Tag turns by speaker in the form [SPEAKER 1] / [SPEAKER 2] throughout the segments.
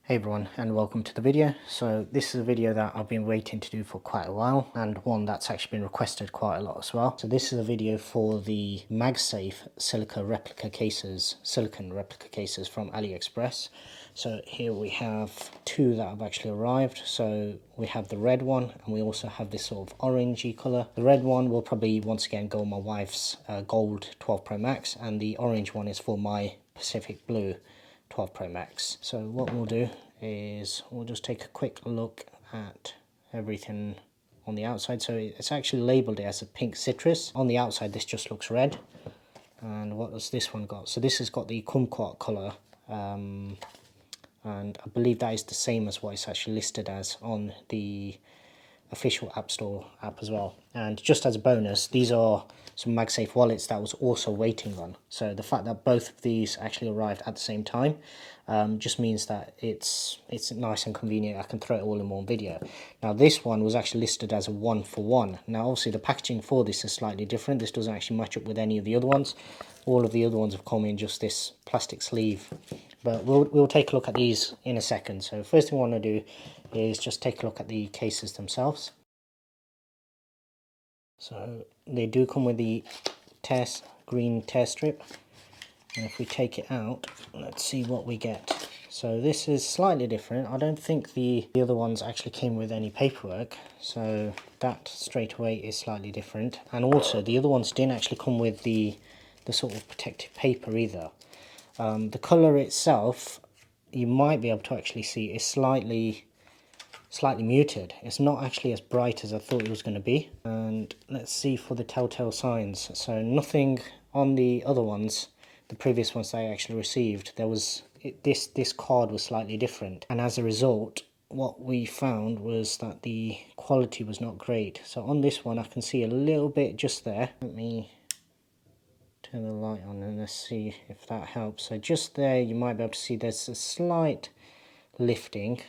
[SPEAKER 1] Hey everyone, and welcome to the video. So this is a video that I've been waiting to do for quite a while, and one that's actually been requested quite a lot as well. So this is a video for the Magsafe silicone replica cases from AliExpress. So here we have two that have actually arrived. So we have the red one, and we also have this sort of orangey color. The red one will probably once again go on my wife's gold 12 Pro Max, and the orange one is for my Pacific Blue 12 Pro Max. So what we'll do is we'll just take a quick look at everything on the outside. So it's actually labeled as a pink citrus. On the outside this just looks red. And what has this one got? So this has got the kumquat colour, and I believe that is the same as what it's actually listed as on the official App Store app as well. And just as a bonus, these are some Magsafe Wallets that I was also waiting on. So the fact that both of these actually arrived at the same time just means that it's nice and convenient. I can throw it all in one video. Now this one was actually listed as a 1-for-1. Now obviously the packaging for this is slightly different. This doesn't actually match up with any of the other ones. All of the other ones have come in just this plastic sleeve. But we'll take a look at these in a second. So first thing I want to do is just take a look at the cases themselves. So they do come with the green tear strip, and if we take it out, let's see what we get. So this is slightly different. I don't think the other ones actually came with any paperwork, so that straight away is slightly different. And also the other ones didn't actually come with the sort of protective paper either. The colour itself, you might be able to actually see, is slightly muted. It's not actually as bright as I thought it was going to be. And let's see for the telltale signs. So nothing on the other ones, the previous ones that I actually received, there was this card was slightly different, and as a result what we found was that the quality was not great. So on this one I can see a little bit just there. Let me turn the light on and let's see if that helps. So just there you might be able to see there's a slight lifting.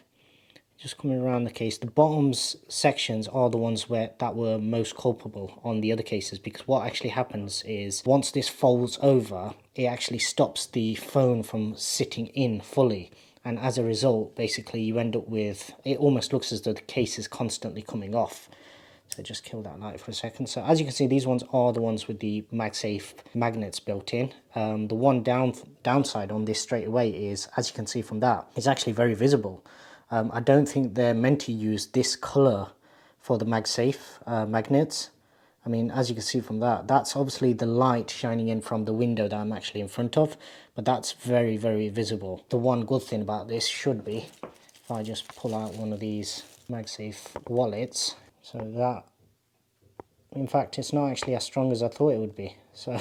[SPEAKER 1] Just coming around the case, the bottoms sections are the ones that were most culpable on the other cases, because what actually happens is once this folds over, it actually stops the phone from sitting in fully, and as a result basically you end up with, it almost looks as though the case is constantly coming off. So just kill that light for a second. So as you can see, these ones are the ones with the Magsafe Magnets built in. The one downside on this straight away is, as you can see from that, it's actually very visible. I don't think they're meant to use this colour for the Magsafe Magnets. I mean, as you can see from that, that's obviously the light shining in from the window that I'm actually in front of, but that's very, very visible. The one good thing about this should be, if I just pull out one of these Magsafe Wallets, so that, in fact, it's not actually as strong as I thought it would be. So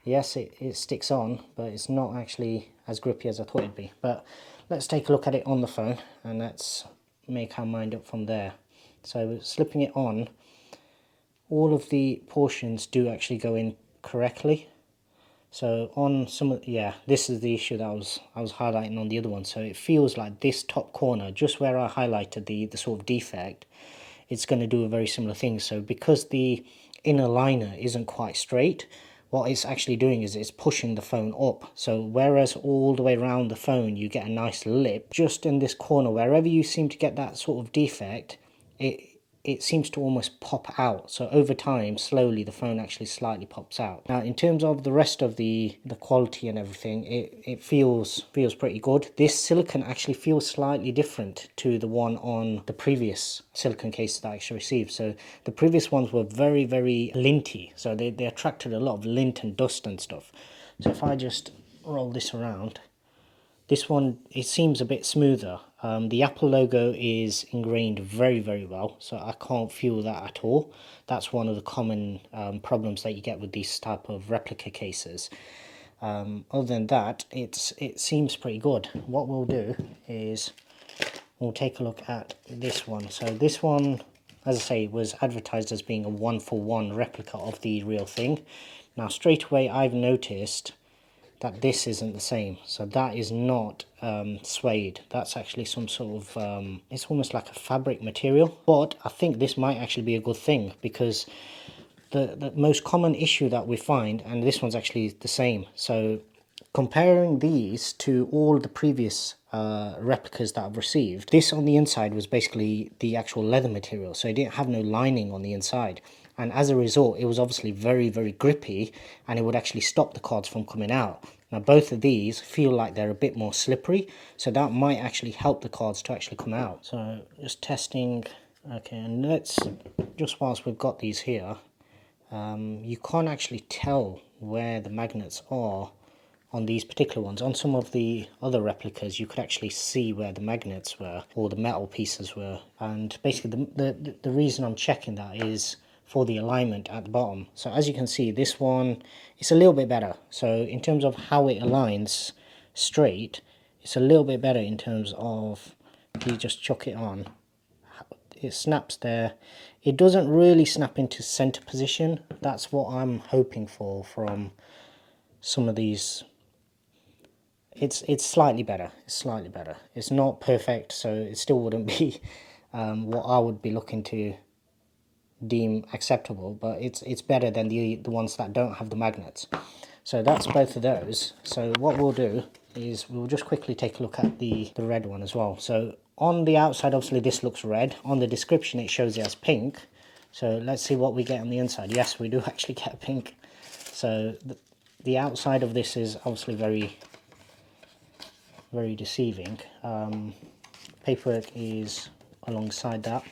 [SPEAKER 1] yes, it sticks on, but it's not actually as grippy as I thought it'd be. But let's take a look at it on the phone and let's make our mind up from there. So slipping it on, all of the portions do actually go in correctly. So on some, yeah, this is the issue that I was highlighting on the other one. So it feels like this top corner, just where I highlighted the sort of defect, it's going to do a very similar thing. So because the inner liner isn't quite straight, what it's actually doing is it's pushing the phone up. So whereas all the way around the phone you get a nice lip, just in this corner, wherever you seem to get that sort of defect, it seems to almost pop out. So over time, slowly, the phone actually slightly pops out. Now, in terms of the rest of the quality and everything, it feels pretty good. This silicone actually feels slightly different to the one on the previous silicone case that I actually received. So the previous ones were very, very linty. So they attracted a lot of lint and dust and stuff. So if I just roll this around, this one, it seems a bit smoother. The Apple logo is ingrained very, very well, so I can't feel that at all. That's one of the common problems that you get with these type of replica cases. Other than that, it seems pretty good. What we'll do is we'll take a look at this one. So this one, as I say, was advertised as being a 1-for-1 replica of the real thing. Now straight away I've noticed that this isn't the same. So that is not suede. That's actually some sort of, it's almost like a fabric material. But I think this might actually be a good thing, because the most common issue that we find, and this one's actually the same. So Comparing these to all the previous replicas that I've received, this on the inside was basically the actual leather material, so it didn't have no lining on the inside. And as a result, it was obviously very, very grippy, and it would actually stop the cards from coming out. Now both of these feel like they're a bit more slippery, so that might actually help the cards to actually come out. So just testing. Okay, and let's, just whilst we've got these here, you can't actually tell where the magnets are on these particular ones. On some of the other replicas, you could actually see where the magnets were, or the metal pieces were. And basically the reason I'm checking that is for the alignment at the bottom. So as you can see, this one is a little bit better. So in terms of how it aligns straight, it's a little bit better in terms of, if you just chuck it on, it snaps there. It doesn't really snap into center position. That's what I'm hoping for from some of these. It's slightly better. It's slightly better. It's not perfect, so it still wouldn't be what I would be looking to deem acceptable, but it's better than the ones that don't have the magnets. So that's both of those. So what we'll do is we'll just quickly take a look at the red one as well. So on the outside, obviously this looks red. On the description it shows it as pink. So let's see what we get on the inside. Yes, we do actually get pink. So the outside of this is obviously very, very deceiving. Paperwork is alongside that,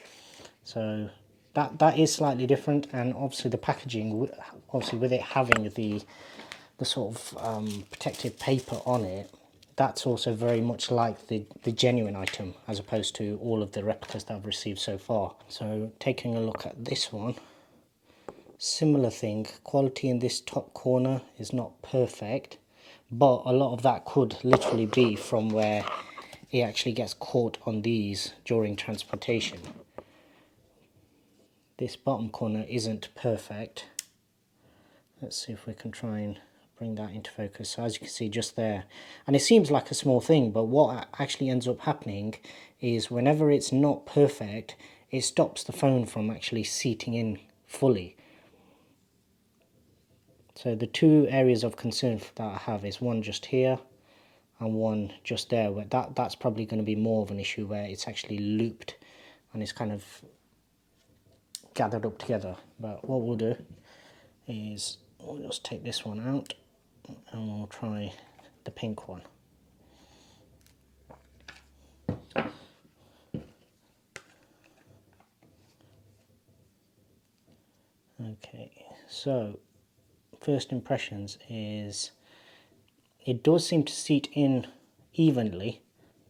[SPEAKER 1] so that is slightly different, and obviously the packaging, obviously with it having the sort of protective paper on it, that's also very much like the genuine item, as opposed to all of the replicas that I've received so far. So taking a look at this one, similar thing. Quality in this top corner is not perfect, but a lot of that could literally be from where it actually gets caught on these during transportation. This bottom corner isn't perfect. Let's see if we can try and bring that into focus. So as you can see just there, and it seems like a small thing, but what actually ends up happening is whenever it's not perfect, it stops the phone from actually seating in fully. So the two areas of concern that I have is one just here and one just there, where that's probably going to be more of an issue, where it's actually looped and it's kind of gathered up together. But what we'll do is we'll just take this one out and we'll try the pink one. Okay, so first impressions is it does seem to seat in evenly,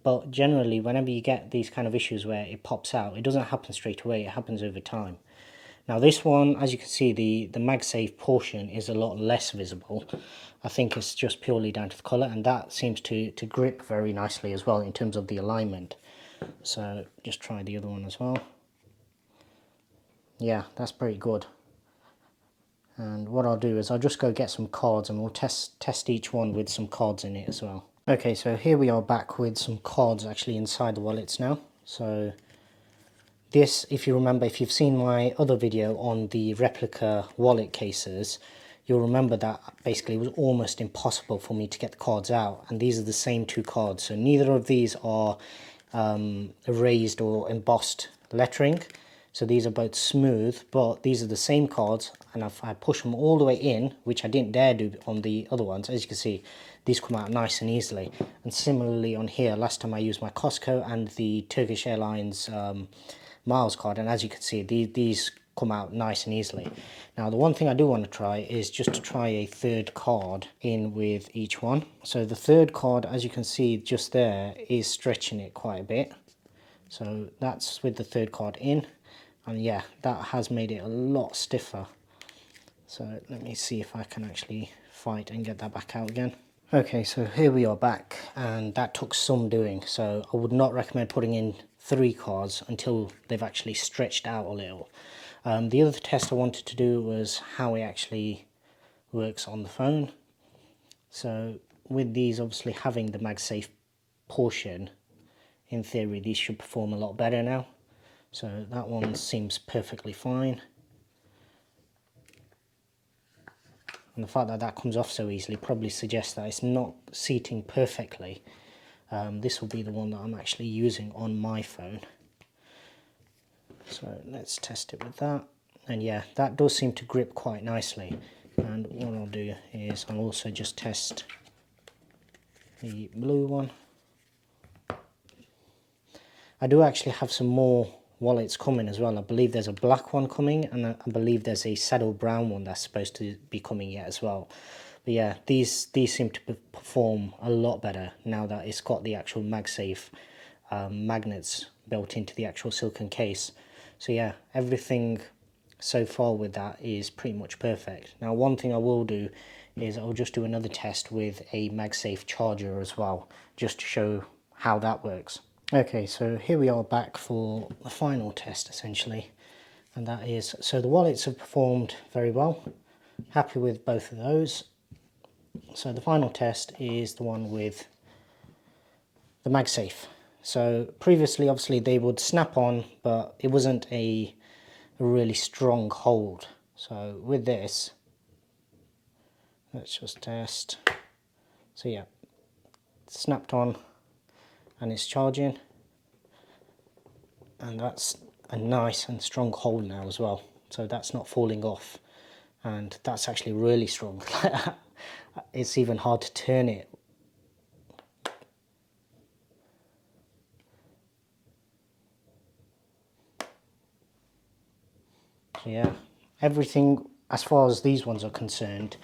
[SPEAKER 1] but generally whenever you get these kind of issues where it pops out, it doesn't happen straight away, it happens over time. Now this one, as you can see, the MagSafe portion is a lot less visible. I think it's just purely down to the colour, and that seems to grip very nicely as well in terms of the alignment. So just try the other one as well. Yeah, that's pretty good. And what I'll do is I'll just go get some cards and we'll test each one with some cards in it as well. Okay, so here we are back with some cards actually inside the wallets now. So this, if you remember, if you've seen my other video on the replica wallet cases, you'll remember that basically it was almost impossible for me to get the cards out. And these are the same two cards. So neither of these are erased or embossed lettering. So these are both smooth, but these are the same cards, and if I push them all the way in, which I didn't dare do on the other ones, as you can see, these come out nice and easily. And similarly on here, last time I used my Costco and the Turkish Airlines miles card, and as you can see, these come out nice and easily. Now the one thing I do want to try is just to try a third card in with each one. So the third card, as you can see just there, is stretching it quite a bit. So that's with the third card in. And yeah, that has made it a lot stiffer. So let me see if I can actually fight and get that back out again. Okay, so here we are back, and that took some doing. So I would not recommend putting in 3 cards until they've actually stretched out a little. The other test I wanted to do was how it actually works on the phone. So with these obviously having the MagSafe portion, in theory these should perform a lot better now. So that one seems perfectly fine. and the fact that that comes off so easily probably suggests that it's not seating perfectly. This will be the one that I'm actually using on my phone. So let's test it with that. And yeah, that does seem to grip quite nicely. And what I'll do is I'll also just test the blue one. I do actually have some more wallets coming as well. I believe there's a black one coming, and I believe there's a saddle brown one that's supposed to be coming yet as well. But yeah, these seem to perform a lot better now that it's got the actual MagSafe magnets built into the actual silicone case. So yeah, everything so far with that is pretty much perfect. Now one thing I will do is I'll just do another test with a MagSafe Charger as well, just to show how that works. Okay, so here we are back for the final test essentially, and that is, so the wallets have performed very well, happy with both of those. So the final test is the one with the MagSafe. So previously obviously they would snap on, but it wasn't a really strong hold. So with this, let's just test. So yeah, it's snapped on and it's charging, and that's a nice and strong hold now as well, so that's not falling off, and that's actually really strong. It's even hard to turn it. So yeah, everything as far as these ones are concerned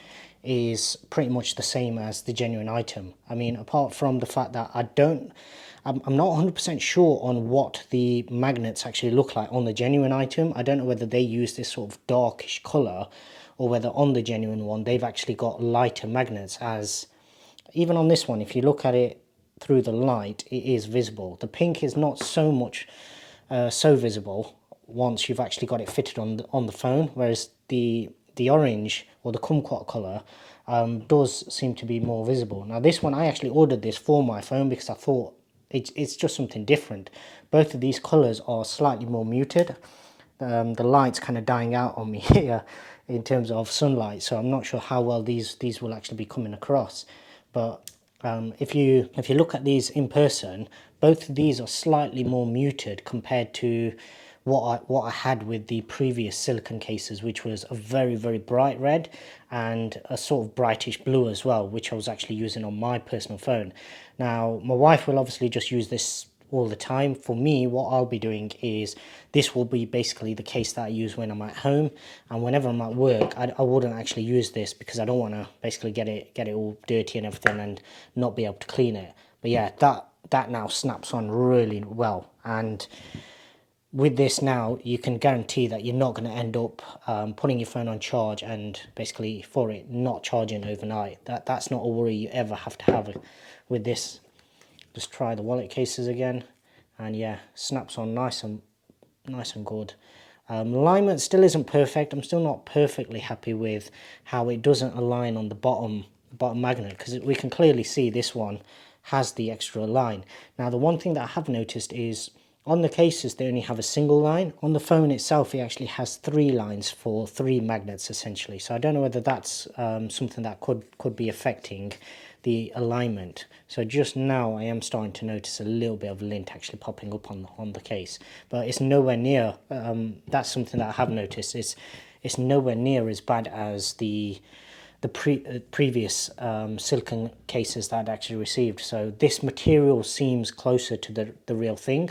[SPEAKER 1] is pretty much the same as the genuine item. I mean, apart from the fact that I'm not 100% sure on what the magnets actually look like on the genuine item. I don't know whether they use this sort of darkish colour, or whether on the genuine one they've actually got lighter magnets, as even on this one, if you look at it through the light, it is visible. The pink is not so much so visible once you've actually got it fitted on the phone, whereas the orange or the kumquat colour does seem to be more visible. Now this one, I actually ordered this for my phone because I thought it's just something different. Both of these colours are slightly more muted. The light's kind of dying out on me here in terms of sunlight, so I'm not sure how well these will actually be coming across. But if you look at these in person, both of these are slightly more muted compared to what I had with the previous silicone cases, which was a very, very bright red and a sort of brightish blue as well, which I was actually using on my personal phone. Now, my wife will obviously just use this all the time. For me, what I'll be doing is, this will be basically the case that I use when I'm at home, and whenever I'm at work, I wouldn't actually use this because I don't want to basically get it all dirty and everything and not be able to clean it. But yeah, that now snaps on really well, and with this now, you can guarantee that you're not going to end up putting your phone on charge and basically for it not charging overnight. That's not a worry you ever have to have with this. Just try the wallet cases again, and yeah, snaps on nice and good. Alignment still isn't perfect. I'm still not perfectly happy with how it doesn't align on the bottom magnet, because we can clearly see this one has the extra line. Now the one thing that I have noticed is, on the cases they only have a single line. On the phone itself it actually has 3 lines for 3 magnets essentially. So I don't know whether that's something that could be affecting the alignment. So just now I am starting to notice a little bit of lint actually popping up on the case, but it's nowhere near, that's something that I have noticed, it's nowhere near as bad as the previous silicone cases that I'd actually received. So this material seems closer to the real thing.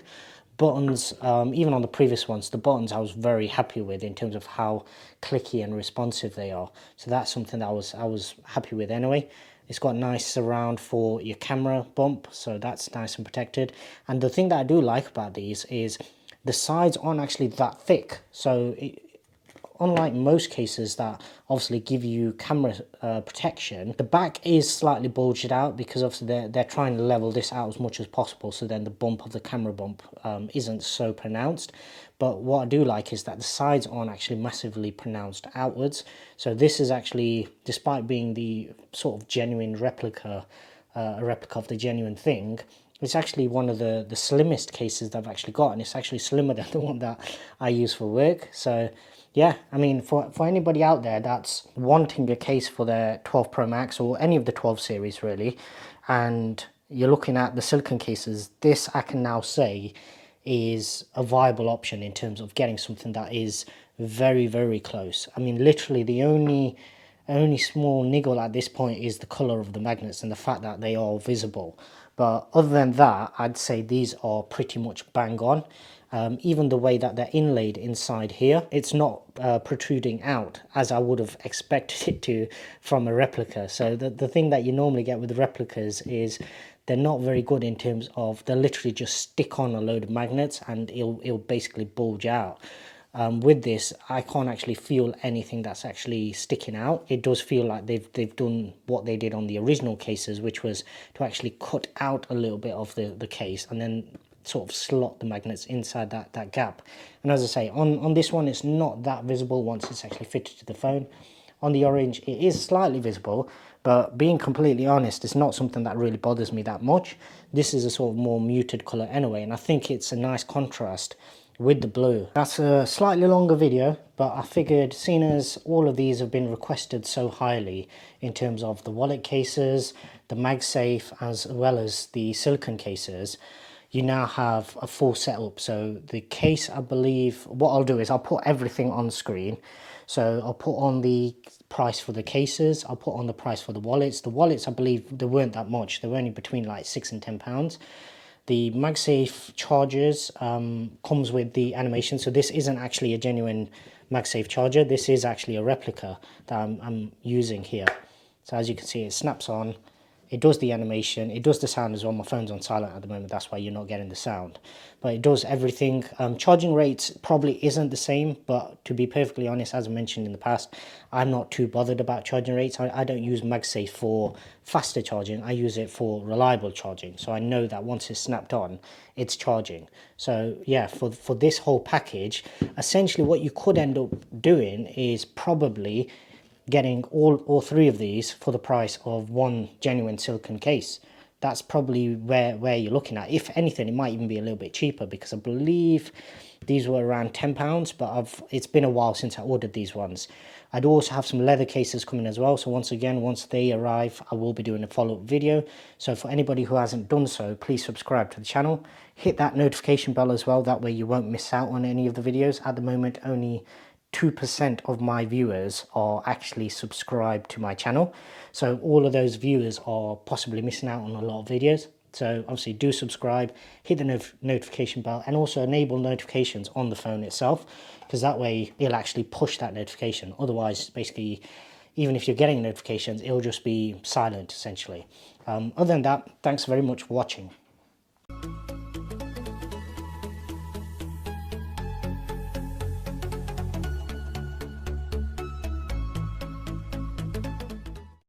[SPEAKER 1] Buttons, even on the previous ones, the buttons I was very happy with in terms of how clicky and responsive they are. So that's something that I was happy with anyway. It's got nice surround for your camera bump, so that's nice and protected. And the thing that I do like about these is the sides aren't actually that thick. So unlike most cases that obviously give you camera protection, the back is slightly bulged out because obviously they're trying to level this out as much as possible, so then the bump of the camera bump isn't so pronounced. But what I do like is that the sides aren't actually massively pronounced outwards. So this is actually, despite being the sort of genuine replica, a replica of the genuine thing, it's actually one of the slimmest cases that I've actually got, and it's actually slimmer than the one that I use for work. So yeah, I mean, for anybody out there that's wanting a case for their 12 Pro Max or any of the 12 series really, and you're looking at the silicone cases, this I can now say is a viable option in terms of getting something that is very, very close. I mean, literally the only small niggle at this point is the color of the magnets and the fact that they are visible. But other than that, I'd say these are pretty much bang on. Even the way that they're inlaid inside here, it's not protruding out as I would have expected it to from a replica. So the thing that you normally get with replicas is they're not very good in terms of they'll literally just stick on a load of magnets and it'll basically bulge out. With this, I can't actually feel anything that's actually sticking out. It does feel like they've done what they did on the original cases, which was to actually cut out a little bit of the case and then sort of slot the magnets inside that gap. And as I say, on this one, it's not that visible once it's actually fitted to the phone. On the orange, it is slightly visible, but being completely honest, it's not something that really bothers me that much. This is a sort of more muted color anyway, and I think it's a nice contrast with the blue. That's a slightly longer video, but I figured seeing as all of these have been requested so highly in terms of the wallet cases, the MagSafe, as well as the silicone cases, you now have a full setup. So the case, I believe, what I'll do is I'll put everything on screen. So I'll put on the price for the cases, I'll put on the price for the wallets. The wallets, I believe, they weren't that much. They were only between like £6 and £10. The MagSafe chargers comes with the animation. So this isn't actually a genuine MagSafe charger. This is actually a replica that I'm using here. So as you can see, it snaps on. It does the animation, it does the sound as well. My phone's on silent at the moment, that's why you're not getting the sound. But it does everything. Charging rates probably isn't the same, but to be perfectly honest, as I mentioned in the past, I'm not too bothered about charging rates. I don't use MagSafe for faster charging, I use it for reliable charging. So I know that once it's snapped on, it's charging. So yeah, for this whole package, essentially what you could end up doing is probably getting all three of these for the price of one genuine silicone case. That's probably where you're looking at. If anything, it might even be a little bit cheaper because I believe these were around £10, but it's been a while since I ordered these ones. I'd also have some leather cases coming as well. So once again, once they arrive, I will be doing a follow-up video. So for anybody who hasn't done so, please subscribe to the channel. Hit that notification bell as well. That way you won't miss out on any of the videos. At the moment, only 2% of my viewers are actually subscribed to my channel. So all of those viewers are possibly missing out on a lot of videos. So obviously do subscribe, hit the notification bell, and also enable notifications on the phone itself, because that way it'll actually push that notification. Otherwise, basically, even if you're getting notifications, it'll just be silent essentially. Other than that, thanks very much for watching.